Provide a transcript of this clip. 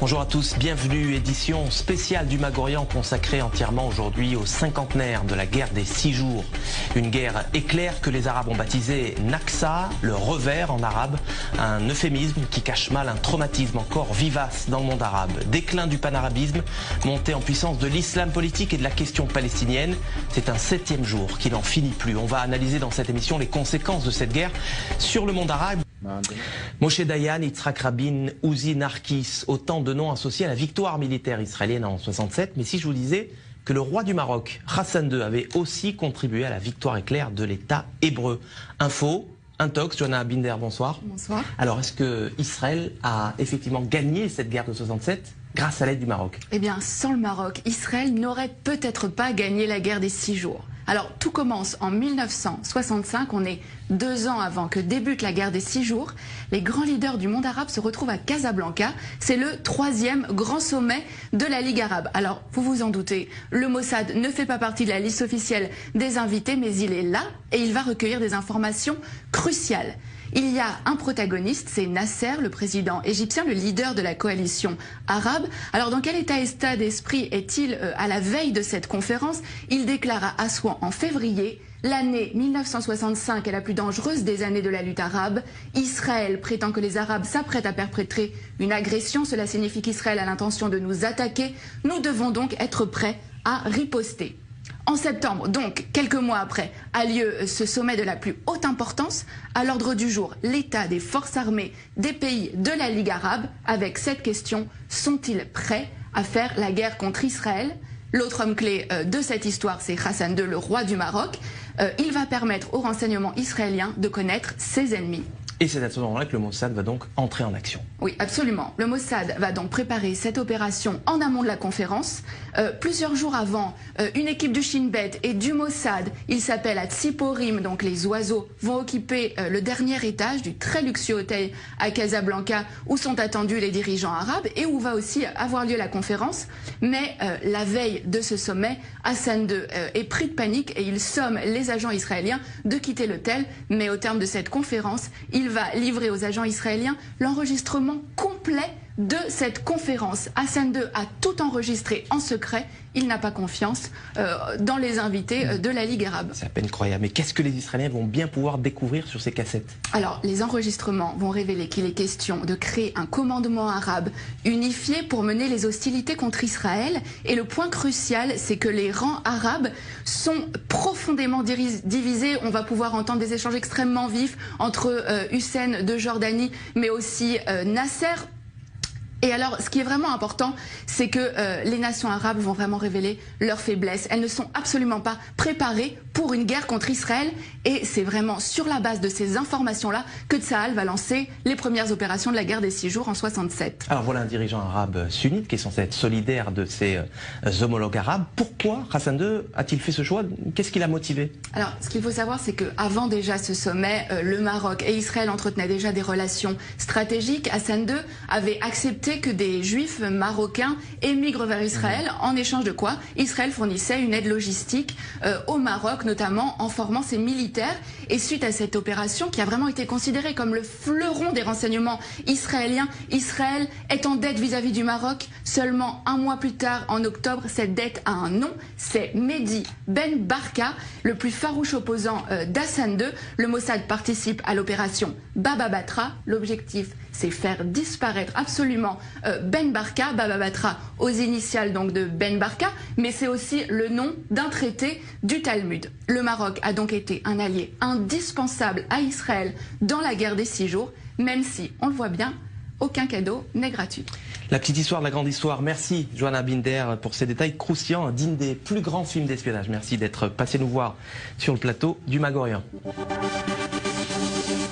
Bonjour à tous, bienvenue, édition spéciale du Mag-Orient consacrée entièrement aujourd'hui au cinquantenaire de la guerre des 6 jours. Une guerre éclair que les Arabes ont baptisé Naksa, le revers en arabe, un euphémisme qui cache mal un traumatisme encore vivace dans le monde arabe. Déclin du panarabisme, montée en puissance de l'islam politique et de la question palestinienne. C'est un 7e jour qui n'en finit plus. On va analyser dans cette émission les conséquences de cette guerre sur le monde arabe. Moshe Dayan, Yitzhak Rabin, Uzi Narkis, autant de noms associés à la victoire militaire israélienne en 67. Mais si je vous disais que le roi du Maroc, Hassan II, avait aussi contribué à la victoire éclair de l'État hébreu. Info, Intox, Johanna Binder, bonsoir. Bonsoir. Alors, est-ce que Israël a effectivement gagné cette guerre de 67 grâce à l'aide du Maroc? Eh bien, sans le Maroc, Israël n'aurait peut-être pas gagné la guerre des 6 jours. Alors, tout commence en 1965, on est 2 ans avant que débute la guerre des 6 jours. Les grands leaders du monde arabe se retrouvent à Casablanca. C'est le 3e grand sommet de la Ligue arabe. Alors, vous vous en doutez, le Mossad ne fait pas partie de la liste officielle des invités, mais il est là et il va recueillir des informations cruciales. Il y a un protagoniste, c'est Nasser, le président égyptien, le leader de la coalition arabe. Alors dans quel état d'esprit est-il à la veille de cette conférence? Il déclare à Assouan en février: l'année 1965 est la plus dangereuse des années de la lutte arabe. Israël prétend que les Arabes s'apprêtent à perpétrer une agression. Cela signifie qu'Israël a l'intention de nous attaquer. Nous devons donc être prêts à riposter. En septembre, donc quelques mois après, a lieu ce sommet de la plus haute importance. À l'ordre du jour, l'état des forces armées des pays de la Ligue arabe, avec cette question: sont-ils prêts à faire la guerre contre Israël? L'autre homme clé de cette histoire, c'est Hassan II, le roi du Maroc. Il va permettre aux renseignements israéliens de connaître ses ennemis. Et c'est à ce moment-là que le Mossad va donc entrer en action. Oui, absolument. Le Mossad va donc préparer cette opération en amont de la conférence. Plusieurs jours avant, une équipe du Shin Bet et du Mossad, il s'appelle à Tsiporim, donc les oiseaux, vont occuper le dernier étage du très luxueux hôtel à Casablanca où sont attendus les dirigeants arabes et où va aussi avoir lieu la conférence. Mais la veille de ce sommet, Hassan II est pris de panique et il somme les agents israéliens de quitter l'hôtel. Mais au terme de cette conférence, il va livrer aux agents israéliens l'enregistrement complet de cette conférence. Hassan II a tout enregistré en secret. Il n'a pas confiance dans les invités de la Ligue arabe. C'est à peine croyable. Mais qu'est-ce que les Israéliens vont bien pouvoir découvrir sur ces cassettes? Alors, les enregistrements vont révéler qu'il est question de créer un commandement arabe unifié pour mener les hostilités contre Israël. Et le point crucial, c'est que les rangs arabes sont profondément divisés. On va pouvoir entendre des échanges extrêmement vifs entre Hussein de Jordanie, mais aussi Nasser. Et alors, ce qui est vraiment important, c'est que les nations arabes vont vraiment révéler leurs faiblesses. Elles ne sont absolument pas préparées pour une guerre contre Israël. Et c'est vraiment sur la base de ces informations-là que Tsahal va lancer les premières opérations de la guerre des 6 jours en 67. Alors voilà un dirigeant arabe sunnite qui est censé être solidaire de ses homologues arabes. Pourquoi Hassan II a-t-il fait ce choix? Qu'est-ce qui l'a motivé? Alors, ce qu'il faut savoir, c'est qu'avant déjà ce sommet, le Maroc et Israël entretenaient déjà des relations stratégiques. Hassan II avait accepté que des juifs marocains émigrent vers Israël, en échange de quoi Israël fournissait une aide logistique au Maroc, notamment en formant ses militaires. Et suite à cette opération, qui a vraiment été considérée comme le fleuron des renseignements israéliens, Israël est en dette vis-à-vis du Maroc. Seulement un mois plus tard, en octobre, cette dette a un nom, c'est Mehdi Ben Barka, le plus farouche opposant d'Hassan II. Le Mossad participe à l'opération Baba Batra. L'objectif, c'est faire disparaître absolument Ben Barka, Baba Batra aux initiales donc de Ben Barka, mais c'est aussi le nom d'un traité du Talmud. Le Maroc a donc été un allié indispensable à Israël dans la guerre des 6 jours, même si, on le voit bien, aucun cadeau n'est gratuit. La petite histoire de la grande histoire. Merci Johanna Binder pour ces détails croustillants, dignes des plus grands films d'espionnage. Merci d'être passé nous voir sur le plateau du Mag-Orient.